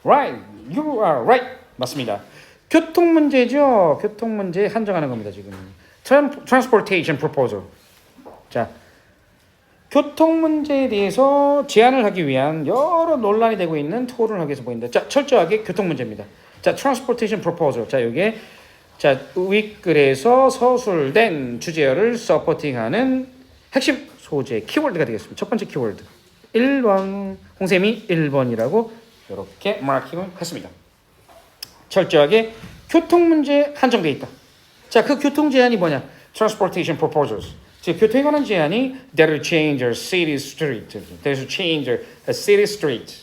Right. You are right. 맞습니다. 교통 문제죠. 교통 문제 한정하는 겁니다, 지금. Transportation proposal. 자, 교통 문제에 대해서 제안을 하기 위한 여러 논란이 되고 있는 토론을 하기 위해서 보인다. 자, 철저하게 교통 문제입니다. 자, transportation proposal. 자, 이게 자, 윗글에서 서술된 주제어를 서포팅하는 핵심 소재 키워드가 되겠습니다. 첫 번째 키워드. 1번. 홍쌤이 1번이라고 이렇게 마킹을 했습니다. 철저하게 교통 문제에 한정돼 있다. 자, 그 교통 제안이 뭐냐? Transportation proposals. 즉 교통에 관한 제안이 There to change a city street. There to change a city street.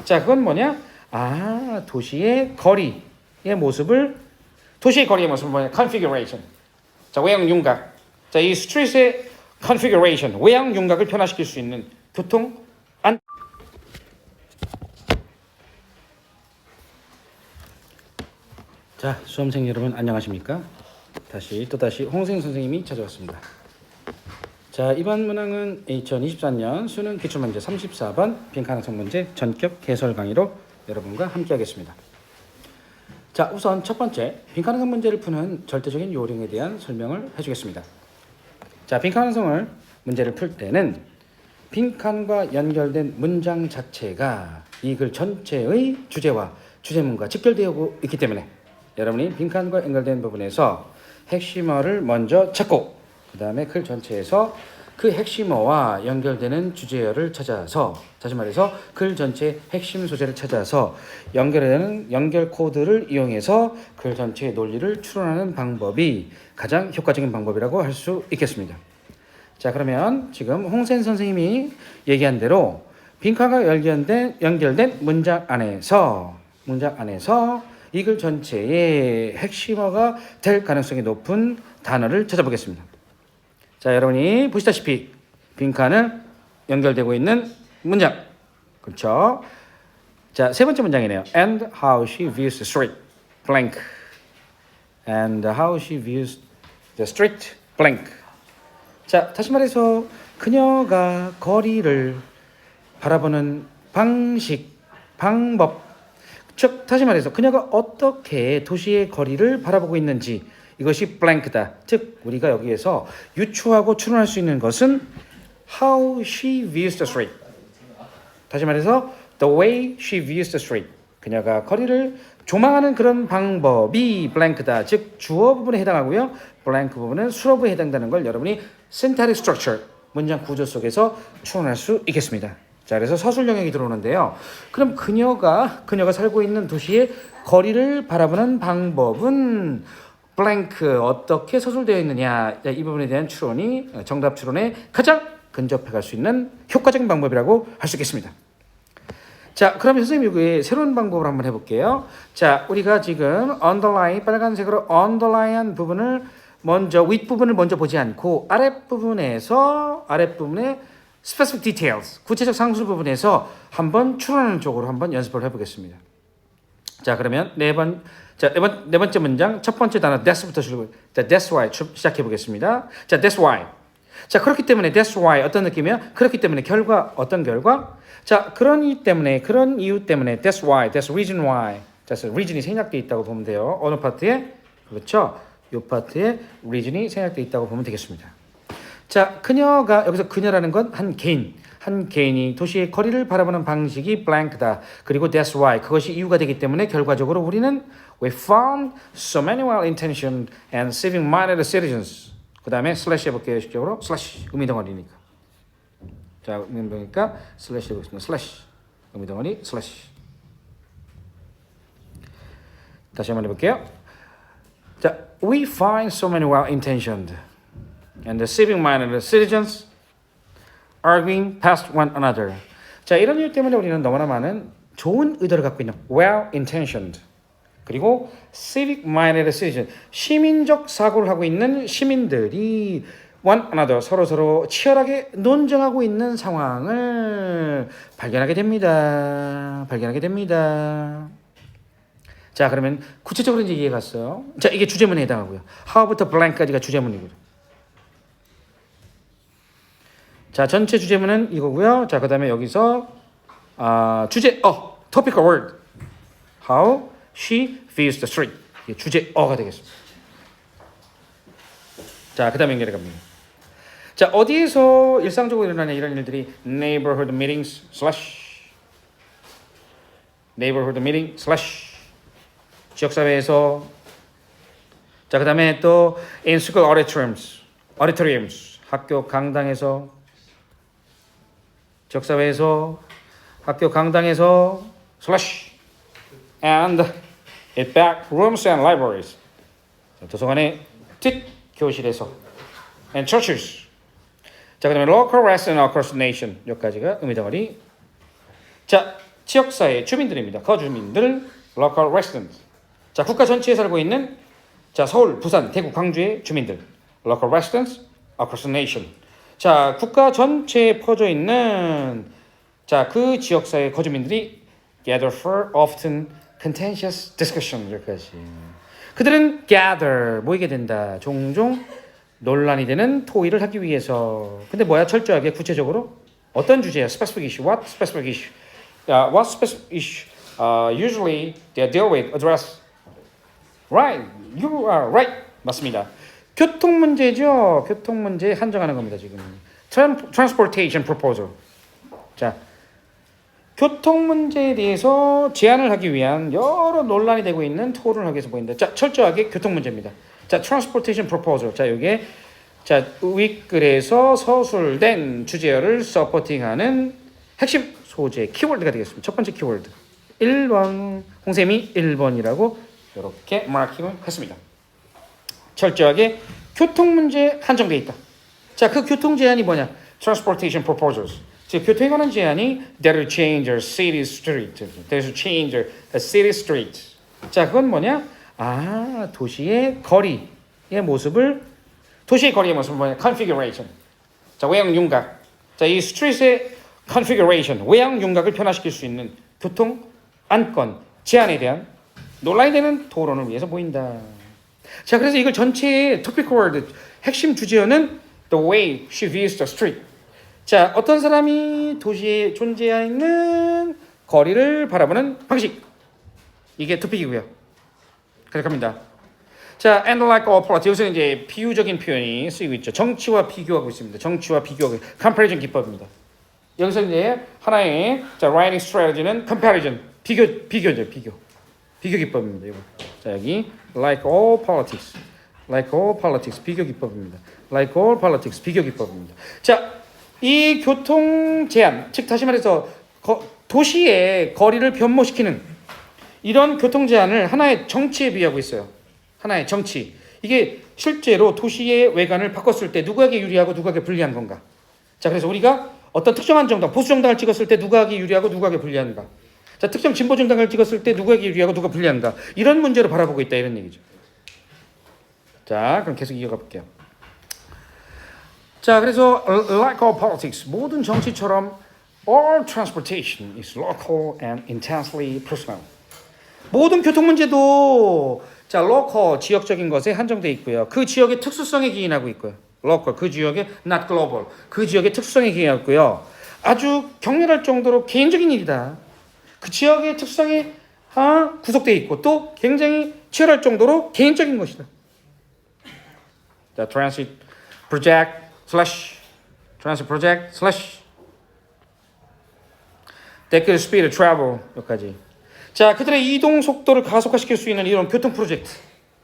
자, 그건 뭐냐? 아, 도시의 거리의 모습을 뭐냐? Configuration. 자, 외형 윤곽. 자, 이 스트릿의 configuration, 외형 윤곽을 변화시킬 수 있는 교통 안. 자, 수험생 여러분 안녕하십니까? 또다시 홍생 선생님이 찾아왔습니다. 자, 이번 문항은 2024년 수능 기출문제 34번 빈칸항성 문제 전격 해설 강의로 여러분과 함께하겠습니다. 자, 우선 첫 번째 빈칸항성 문제를 푸는 절대적인 요령에 대한 설명을 해주겠습니다. 자, 빈칸항성을 문제를 풀 때는 빈칸과 연결된 문장 자체가 이 글 전체의 주제와 주제문과 직결되어 있기 때문에 여러분이 빈칸과 연결된 부분에서 핵심어를 먼저 찾고 그 다음에 글 전체에서 그 핵심어와 연결되는 주제어를 찾아서, 다시 말해서 글 전체의 핵심 소재를 찾아서 연결되는 연결 코드를 이용해서 글 전체의 논리를 추론하는 방법이 가장 효과적인 방법이라고 할 수 있겠습니다. 자, 그러면 지금 홍센 선생님이 얘기한 대로 빈칸과 연결된 문장 안에서 이 글 전체의 핵심어가 될 가능성이 높은 단어를 찾아보겠습니다. 자, 여러분이 보시다시피 빈칸은 연결되고 있는 문장. 그렇죠? 자, 세 번째 문장이네요. And how she views the street, blank. And how she views the street, blank. 자, 다시 말해서 그녀가 거리를 바라보는 방식, 방법. 즉, 다시 말해서 그녀가 어떻게 도시의 거리를 바라보고 있는지 이것이 blank다. 즉, 우리가 여기에서 유추하고 추론할 수 있는 것은 how she views the street. 다시 말해서 the way she views the street. 그녀가 거리를 조망하는 그런 방법이 blank다. 즉, 주어 부분에 해당하고요. blank 부분은 수어부에 해당되는 걸 여러분이 syntactic structure, 문장 구조 속에서 추론할 수 있겠습니다. 자, 그래서 서술 영역이 들어오는데요. 그럼 그녀가 살고 있는 도시의 거리를 바라보는 방법은 blank 어떻게 서술되어 있느냐, 이 부분에 대한 추론이 정답 추론에 가장 근접해 갈 수 있는 효과적인 방법이라고 할 수 있겠습니다. 자, 그럼 선생님 여기 새로운 방법을 한번 해볼게요. 자, 우리가 지금 underline, 빨간색으로 underline한 부분을 먼저 윗부분을 먼저 보지 않고 아랫부분에 specific details, 구체적 상수 부분에서 한번 추론하는 쪽으로 한번 연습을 해보겠습니다. 자, 그러면 네 번째 문장 첫 번째 단어 that's부터 자, that's why 시작해 보겠습니다. 자, that's why. 자, 그렇기 때문에 that's why 어떤 느낌이야? 그렇기 때문에 결과 어떤 결과? 자, 그런 이유 때문에 that's why, that's reason why. 자, reason이 생략되어 있다고 보면 돼요. 어느 파트에? 그렇죠. 이 파트에 reason이 생략되어 있다고 보면 되겠습니다. 자, 여기서 그녀라는 건 한 개인이 도시의 거리를 바라보는 방식이 blank다. 그리고 that's why, 그것이 이유가 되기 때문에 결과적으로 우리는 we found so many well-intentioned and civic-minded citizens. 그 다음에 슬래시 해볼게요. 식적으로 슬래시, 의미덩어리니까. 자, 의미덩어리니까 슬래시 해보겠습니다. 슬래시, 의미덩어리 슬래시. 다시 한번 해볼게요. 자, we find so many well-intentioned and the civic-minded citizens arguing past one another. 자, 이런 이유 때문에 우리는 너무나 많은 좋은 의도를 갖고 있는 well-intentioned 그리고 civic-minded citizen, 시민적 사고를 하고 있는 시민들이 one another, 서로 치열하게 논쟁하고 있는 상황을 발견하게 됩니다. 자, 그러면 구체적으로 이제 이해가 갔어요. 자, 이게 주제문에 해당하고요. how부터 blank까지가 주제문이고요. 자, 전체 주제문은 이거고요. 자, 그 다음에 여기서 topic word. How she views the street. 이게 주제어가 되겠습니다. 자, 그 다음에 연결해 갑니다. 자, 어디에서 일상적으로 일어나는 이런 일들이 neighborhood meetings / 지역사회에서. 자, 그 다음에 또 in school auditoriums 학교 강당에서, 지역사회에서, 학교 강당에서 / and in back rooms and libraries. 자, 도서관의 뒷 교실에서 and churches. 자, 그 다음에 local residents across the nation. 여기까지가 의미덩어리. 자, 지역사회 주민들입니다. 거주민들 local residents. 자, 국가 전체에 살고 있는 자, 서울, 부산, 대구, 광주의 주민들 local residents across the nation. 자, 국가 전체에 퍼져 있는 자, 그 지역사회 거주민들이 gather for often contentious discussion. 여기까지. 그들은 gather 모이게 된다. 종종 논란이 되는 토의를 하기 위해서. 근데 뭐야? 철저하게 구체적으로 어떤 주제야? Specific issue. What specific issue? What specific issue? Usually they deal with address. Right. You are right. 맞습니다. 교통 문제죠. 교통 문제 한정하는 겁니다. 지금. Transportation proposal. 자, 교통 문제에 대해서 제안을 하기 위한 여러 논란이 되고 있는 토론을 하기 위해서 보인다. 자, 철저하게 교통 문제입니다. 자, transportation proposal. 자, 이게 자, 윗글에서 서술된 주제어를 서포팅하는 핵심 소재 키워드가 되겠습니다. 첫 번째 키워드 1번. 홍쌤이 1번이라고 이렇게 마킹을 했습니다. 철저하게 교통 문제 한정돼 있다. 자, 그 교통 제안이 뭐냐? transportation proposals. 즉 교통에 관한 제안이 that will change our city street. That will change our city street. 자, 그건 뭐냐? 아, 도시의 거리의 모습을 뭐냐? configuration. 자, 외형 윤곽. 자, 이 스트릿의 configuration, 외형 윤곽을 변화시킬 수 있는 교통 안건 제안에 대한 논란이 되는 토론을 위해서 보인다. 자, 그래서 이걸 전체의 topic word 핵심 주제어는 the way she views the street. 자, 어떤 사람이 도시에 존재하고 있는 거리를 바라보는 방식. 이게 토픽이고요. 그렇게 합니다. 자, and like all politics. 여기서 이제 비유적인 표현이 쓰이고 있죠. 정치와 비교하고 있습니다. 정치와 비교하고 comparison 기법입니다. 여기서 이제 하나의 자, writing strategy는 comparison, 비교죠, 비교 기법입니다. 이거. 자, 여기 like all politics, 비교 기법입니다. like all politics, 비교 기법입니다. 자, 이 교통 제한, 즉 다시 말해서 도시의 거리를 변모시키는 이런 교통 제한을 하나의 정치에 비유하고 있어요. 하나의 정치. 이게 실제로 도시의 외관을 바꿨을 때 누구에게 유리하고 누구에게 불리한 건가? 자, 그래서 우리가 어떤 특정한 정당, 보수 정당을 찍었을 때 누구에게 유리하고 누구에게 불리한가? 자, 특정 진보 정당을 찍었을 때 누구에게 유리하고 누가 불리한가? 이런 문제로 바라보고 있다 이런 얘기죠. 자, 그럼 계속 이어가 볼게요. 자, 그래서 like all politics, 모든 정치처럼 all transportation is local and intensely personal. 모든 교통 문제도 자, local, 지역적인 것에 한정돼 있고요. 그 지역의 특수성에 기인하고 있고요. local, 그 지역의 not global, 그 지역의 특수성에 기인하고 있고요. 아주 격렬할 정도로 개인적인 일이다. 그 지역의 특성에 구속되어 있고 또 굉장히 치열할 정도로 개인적인 것이다. 자, transit project that could speed of travel. 여기까지. 자, 그들의 이동 속도를 가속화시킬 수 있는 이런 교통 프로젝트.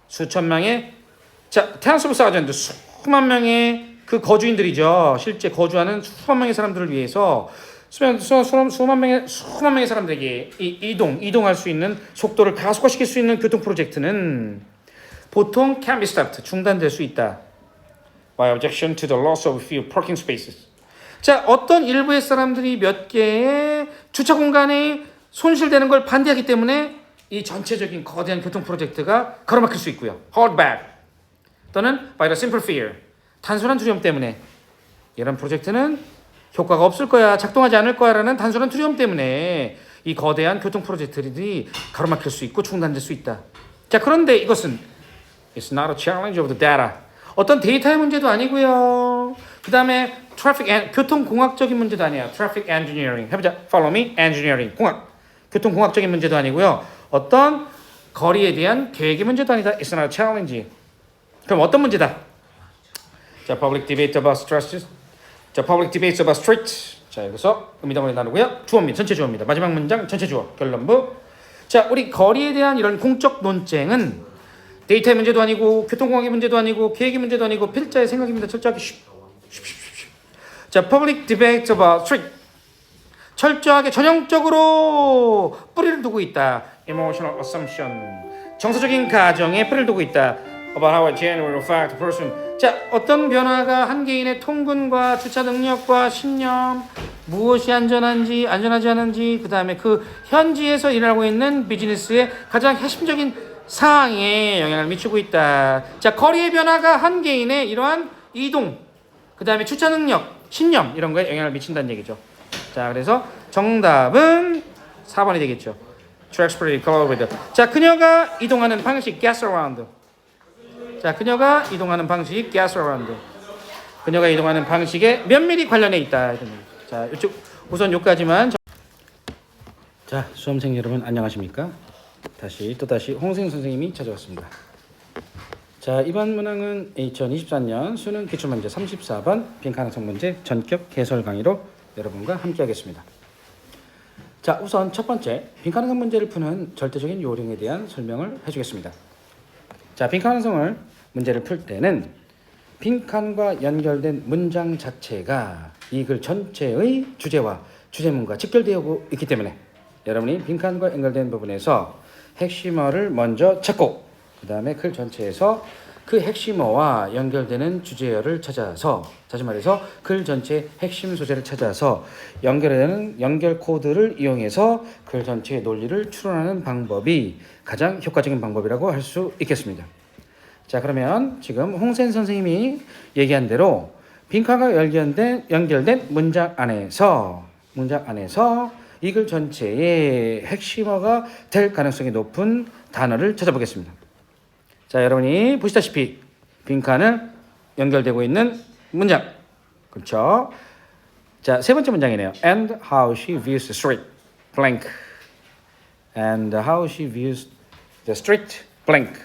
수천 명의 자, tens of thousands, 수만 명의 그 거주인들이죠. 실제 거주하는 수만 명의 사람들을 위해서 수만 명의 사람들에게 이동할 수 있는 속도를 가속화시킬 수 있는 교통 프로젝트는 보통 can be stopped, 중단될 수 있다. By objection to the loss of few parking spaces. 자, 어떤 일부의 사람들이 몇 개의 주차 공간에 손실되는 걸 반대하기 때문에 이 전체적인 거대한 교통 프로젝트가 가로막힐 수 있고요. Hold back 또는 by the simple fear, 단순한 두려움 때문에 이런 프로젝트는 효과가 없을 거야, 작동하지 않을 거야라는 단순한 두려움 때문에 이 거대한 교통 프로젝트들이 가로막힐 수 있고 중단될 수 있다. 자, 그런데 이것은 it's not a challenge of the data. 어떤 데이터의 문제도 아니고요. 그 다음에 교통공학적인 문제도 아니에요. Traffic engineering. 해보자. Follow me. Engineering. 교통공학적인 문제도 아니고요. 어떤 거리에 대한 계획의 문제도 아니다. It's not a challenge. 그럼 어떤 문제다? 자, public debate about stresses. 자, public debates about streets. 자, 여기서 의미덩어리 나누고요. 주어입니다. 전체 주어입니다. 마지막 문장 전체 주어. 결론부. 자, 우리 거리에 대한 이런 공적 논쟁은 데이터의 문제도 아니고 교통공학의 문제도 아니고 계획의 문제도 아니고 필자의 생각입니다. 철저하게 자, public debate about street. 철저하게 전형적으로 뿌리를 두고 있다. Emotional assumption. 정서적인 가정에 뿌리를 두고 있다. About how a genuine fact person. 자, 어떤 변화가 한 개인의 통근과 주차 능력과 신념, 무엇이 안전한지, 안전하지 않은지, 그 다음에 그 현지에서 일하고 있는 비즈니스의 가장 핵심적인 사항에 영향을 미치고 있다. 자, 거리의 변화가 한 개인의 이러한 이동, 그 다음에 주차 능력, 신념 이런 거에 영향을 미친다는 얘기죠. 자, 그래서 정답은 4번이 되겠죠. Tracks pretty color with. 자, 그녀가 이동하는 방식, gas around. 자, 그녀가 이동하는 방식, gas around. 그녀가 이동하는 방식에 면밀히 관련해 있다. 자, 이쪽 우선 여기까지만. 자, 수험생 여러분 안녕하십니까? 또다시 홍생 선생님이 찾아왔습니다. 자, 이번 문항은 2024년 수능 기출문제 34번 빈칸항성 문제 전격 해설 강의로 여러분과 함께하겠습니다. 자, 우선 첫 번째 빈칸항성 문제를 푸는 절대적인 요령에 대한 설명을 해주겠습니다. 자, 빈칸항성을 문제를 풀 때는 빈칸과 연결된 문장 자체가 이 글 전체의 주제와 주제문과 직결되어 있기 때문에 여러분이 빈칸과 연결된 부분에서 핵심어를 먼저 찾고 그 다음에 글 전체에서 그 핵심어와 연결되는 주제어를 찾아서, 다시 말해서 글 전체의 핵심 소재를 찾아서 연결되는 연결 코드를 이용해서 글 전체의 논리를 추론하는 방법이 가장 효과적인 방법이라고 할 수 있겠습니다. 자, 그러면 지금 홍센 선생님이 얘기한 대로 빈칸과 연결된 문장 안에서 이 글 전체의 핵심어가 될 가능성이 높은 단어를 찾아보겠습니다. 자, 여러분이 보시다시피 빈칸을 연결되고 있는 문장, 그렇죠? 자, 세 번째 문장이네요. And how she views the street, blank. And how she views the street, blank.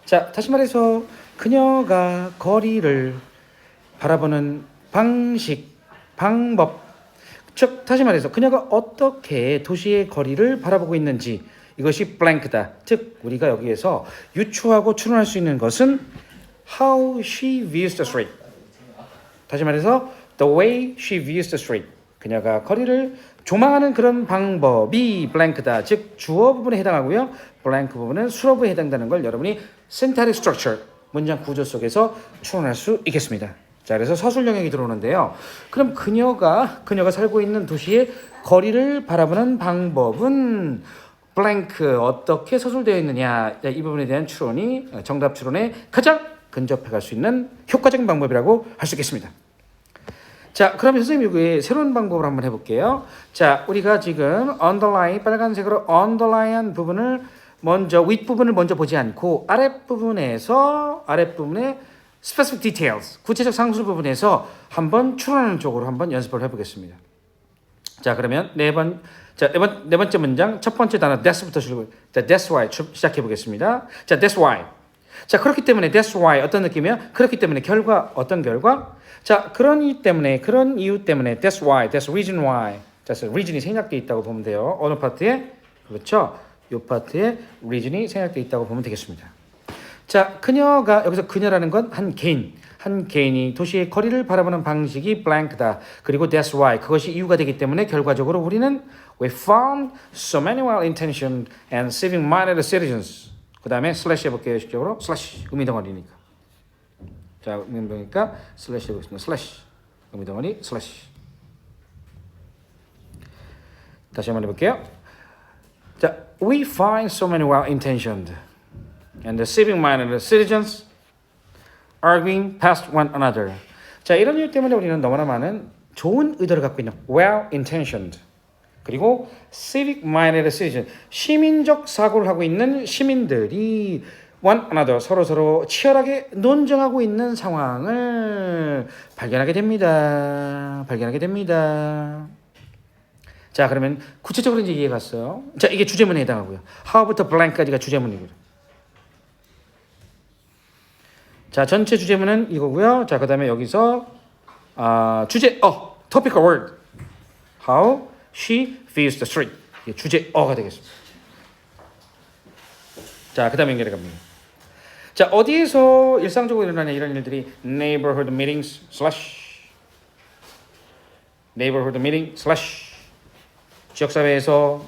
자, 다시 말해서 그녀가 거리를 바라보는 방식, 방법, 즉 다시 말해서 그녀가 어떻게 도시의 거리를 바라보고 있는지 이것이 blank다. 즉 우리가 여기에서 유추하고 추론할 수 있는 것은 how she views the street. 다시 말해서 the way she views the street. 그녀가 거리를 조망하는 그런 방법이 blank다. 즉 주어 부분에 해당하고요. blank 부분은 수어부에 해당되는 걸 여러분이 syntactic structure, 문장 구조 속에서 추론할 수 있겠습니다. 자, 그래서 서술 영역이 들어오는데요. 그럼 그녀가 살고 있는 도시의 거리를 바라보는 방법은 blank 어떻게 서술되어 있느냐, 이 부분에 대한 추론이 정답 추론에 가장 근접해 갈 수 있는 효과적인 방법이라고 할 수 있겠습니다. 자, 그러면 선생님 여기 새로운 방법을 한번 해볼게요. 자, 우리가 지금 underline, 빨간색으로 underline한 부분을 먼저 윗부분을 먼저 보지 않고 아랫부분에 specific details, 구체적 상수 부분에서 한번 추론하는 쪽으로 한번 연습을 해보겠습니다. 자, 그러면 네 번째 문장 첫 번째 단어 that's부터 자, that's why 시작해 보겠습니다. 자, that's why. 자, 그렇기 때문에 that's why 어떤 느낌이야? 그렇기 때문에 결과 어떤 결과? 자, 그런 이유 때문에 that's why, that's reason why. 자, reason이 생략되어 있다고 보면 돼요. 어느 파트에? 그렇죠. 이 파트에 reason이 생략되어 있다고 보면 되겠습니다. 자, 그녀가 여기서 그녀라는 건 한 개인이 도시의 거리를 바라보는 방식이 blank다. 그리고 that's why 그것이 이유가 되기 때문에 결과적으로 우리는 we found so many well-intentioned and civic-minded citizens. 그 다음에 슬래시 해볼게요. 식적으로 슬래시 의미덩어리니까. 자, 의미덩어리니까 슬래시 해보겠습니다. 슬래시 의미덩어리 슬래시. 다시 한번 해볼게요. 자, we find so many well-intentioned and the civic-minded citizens arguing past one another. 자, 이런 이유 때문에 우리는 너무나 많은 좋은 의도를 갖고 있는 well-intentioned 그리고 civic-minded citizen, 시민적 사고를 하고 있는 시민들이 one another, 서로 치열하게 논쟁하고 있는 상황을 발견하게 됩니다. 자, 그러면 구체적으로 이제 이해 갔어요. 자, 이게 주제문에 해당하고요. how부터 blank까지가 주제문이고요. 자, 전체 주제문은 이거고요. 자, 그다음에 여기서 topic word. How she views the street. 이게 주제어가 되겠습니다. 자, 그다음에 연결해 갑니다. 자, 어디에서 일상적으로 일어나는 이런 일들이 neighborhood meetings 지역사회에서.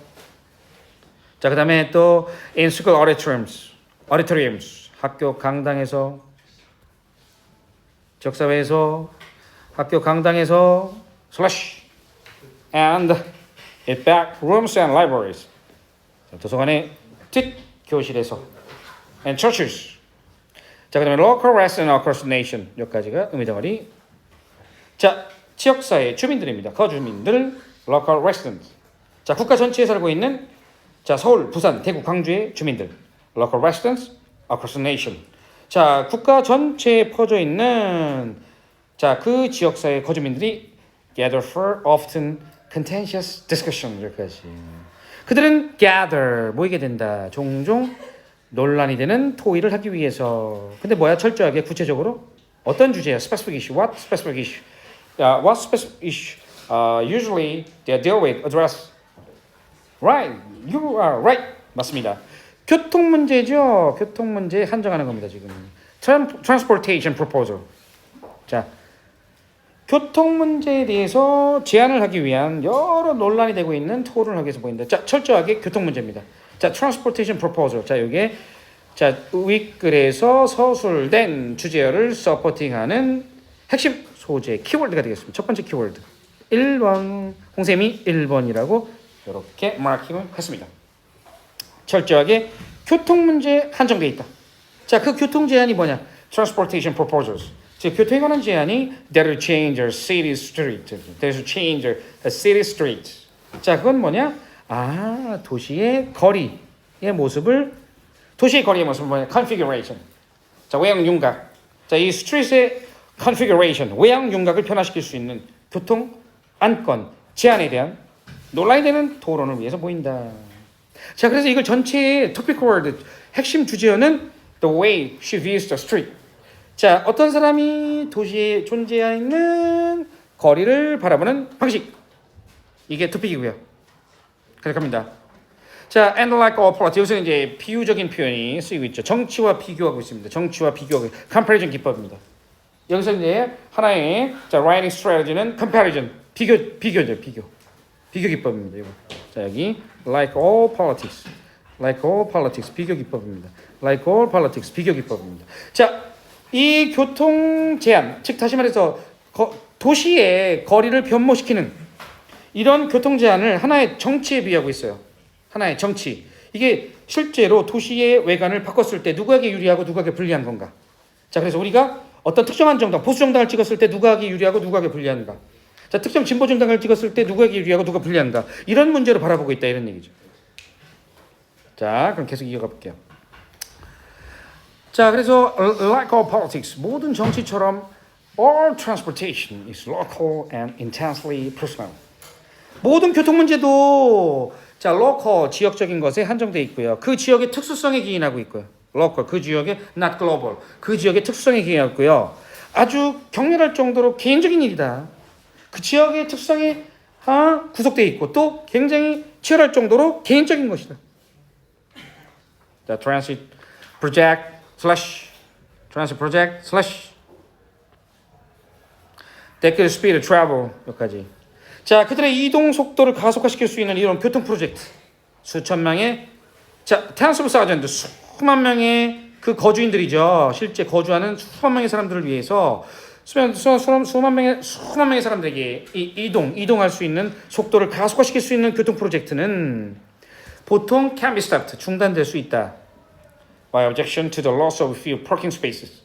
자, 그다음에 또 in school auditoriums 학교 강당에서, 지역사회에서, 학교 강당에서 and in back rooms and libraries 도서관의 뒷 교실에서 and churches. 자, 그다음에 local residents across the nation 여기까지가 의미덩어리. 자, 지역사회 주민들입니다. 거주민들 local residents. 자, 국가 전체에 살고 있는 자, 서울, 부산, 대구, 광주의 주민들 local residents across the nation. 자, 국가 전체에 퍼져 있는 자, 그 지역사회 거주민들이 gather for often contentious discussion 여기까지. 그들은 gather 모이게 된다. 종종 논란이 되는 토의를 하기 위해서. 근데 뭐야? 철저하게 구체적으로 어떤 주제야? Specific issue. What specific issue? What specific issue? Usually they deal with address. Right. You are right. 맞습니다. 교통 문제죠. 교통 문제 한정하는 겁니다. 지금. Transportation proposal. 자, 교통 문제에 대해서 제안을 하기 위한 여러 논란이 되고 있는 토론을 하기 위해서 보인다. 자, 철저하게 교통 문제입니다. 자, transportation proposal. 자, 이게 자, 윗글에서 서술된 주제어를 서포팅하는 핵심 소재 키워드가 되겠습니다. 첫 번째 키워드. 1번. 홍쌤이 1번이라고 이렇게 마킹을 했습니다. 철저하게 교통 문제에 한정되어 있다. 자, 그 교통 제안이 뭐냐? transportation proposals. 즉, 교통에 관한 제안이 that will change our city street. That will change our city street. 자, 그건 뭐냐? 도시의 거리의 모습을 뭐냐? configuration. 자, 외형 윤곽. 자, 이 스트릿의 configuration, 외형 윤곽을 변화시킬 수 있는 교통 안건 제안에 대한 논란이 되는 토론을 위해서 보인다. 자, 그래서 이걸 전체의 topic word 핵심 주제어는 the way she views the street. 자, 어떤 사람이 도시에 존재하는 거리를 바라보는 방식. 이게 토픽이고요. 그렇게 합니다. 자, and like all politics. 여기서 이제 비유적인 표현이 쓰이고 있죠. 정치와 비교하고 있습니다. 정치와 비교하고 comparison 기법입니다. 여기서 이제 하나의 자, writing strategy는 comparison, 비교죠. 비교 기법입니다. 이거. 자, 여기 like all politics, 비교 기법입니다. like all politics, 비교 기법입니다. 자, 이 교통 제한, 즉 다시 말해서 도시의 거리를 변모시키는 이런 교통 제한을 하나의 정치에 비유하고 있어요. 하나의 정치. 이게 실제로 도시의 외관을 바꿨을 때 누구에게 유리하고 누구에게 불리한 건가? 자, 그래서 우리가 어떤 특정한 정당, 보수 정당을 찍었을 때 누구에게 유리하고 누구에게 불리한가? 자, 특정 진보 정당을 찍었을 때 누구에게 유리하고 누가 불리한가? 이런 문제로 바라보고 있다 이런 얘기죠. 자, 그럼 계속 이어가 볼게요. 자, 그래서 like all politics, 모든 정치처럼 all transportation is local and intensely personal. 모든 교통 문제도 자, local, 지역적인 것에 한정되어 있고요. 그 지역의 특수성에 기인하고 있고요. local, 그 지역의 not global, 그 지역의 특수성에 기인하고 있고요. 아주 격렬할 정도로 개인적인 일이다. 그 지역의 특성이 구속되어 있고 또 굉장히 치열할 정도로 개인적인 것이다. 자, transit project that could speed travel 여기까지. 자, 그들의 이동 속도를 가속화시킬 수 있는 이런 교통 프로젝트. 수천 명의 자, tens of thousands, 수만 명의 그 거주인들이죠. 실제 거주하는 수만 명의 사람들을 위해서 수만 명의 사람들에게 이동할 수 있는 속도를 가속화시킬 수 있는 교통 프로젝트는 보통 can be stopped, 중단될 수 있다. By objection to the loss of few parking spaces.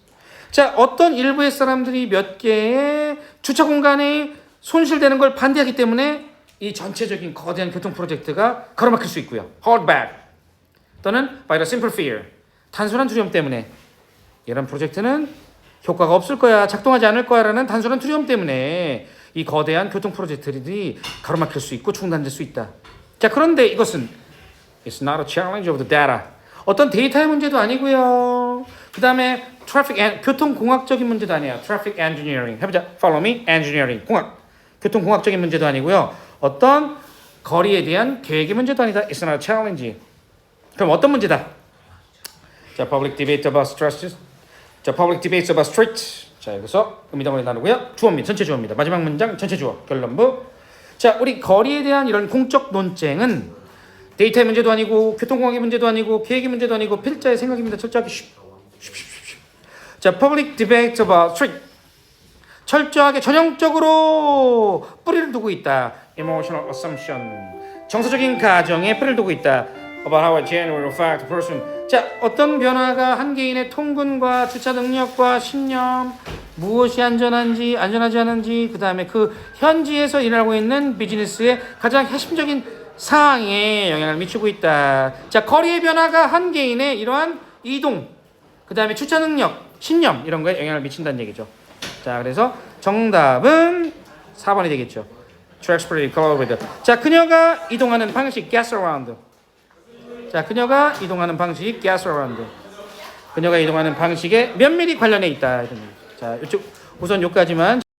자, 어떤 일부의 사람들이 몇 개의 주차 공간에 손실되는 걸 반대하기 때문에 이 전체적인 거대한 교통 프로젝트가 가로막힐 수 있고요. Hold back 또는 by the simple fear, 단순한 두려움 때문에 이런 프로젝트는 효과가 없을 거야, 작동하지 않을 거야라는 단순한 두려움 때문에 이 거대한 교통 프로젝트들이 가로막힐 수 있고 중단될 수 있다. 자, 그런데 이것은 It's not a challenge of the data. 어떤 데이터의 문제도 아니고요. 그 다음에 교통공학적인 문제도 아니에요. Traffic engineering. 해보자. Follow me. Engineering. 공학. 교통공학적인 문제도 아니고요. 어떤 거리에 대한 계획의 문제도 아니다. It's not a challenge. 그럼 어떤 문제다? 자, public debate about stresses. 자, public debates about streets. 자, 여기서 의미담을 나누고요. 주어입니다. 전체 주어입니다. 마지막 문장 전체 주어. 결론부. 자, 우리 거리에 대한 이런 공적 논쟁은 데이터의 문제도 아니고 교통공학의 문제도 아니고 계획의 문제도 아니고 필자의 생각입니다. 철저하게 자, public debate about street. 철저하게 전형적으로 뿌리를 두고 있다. Emotional assumption. 정서적인 가정에 뿌리를 두고 있다. About how a general fact person. 자, 어떤 변화가 한 개인의 통근과 주차 능력과 신념, 무엇이 안전한지, 안전하지 않은지, 그 다음에 그 현지에서 일하고 있는 비즈니스의 가장 핵심적인 사항에 영향을 미치고 있다. 자, 거리의 변화가 한 개인의 이러한 이동, 그 다음에 주차 능력, 신념 이런 거에 영향을 미친다는 얘기죠. 자, 그래서 정답은 4번이 되겠죠. Tracks covered. 자, 그녀가 이동하는 방식, gas around. 자, 그녀가 이동하는 방식, gas around. 그녀가 이동하는 방식에 면밀히 관련해 있다. 자, 이쪽 우선 여기까지만.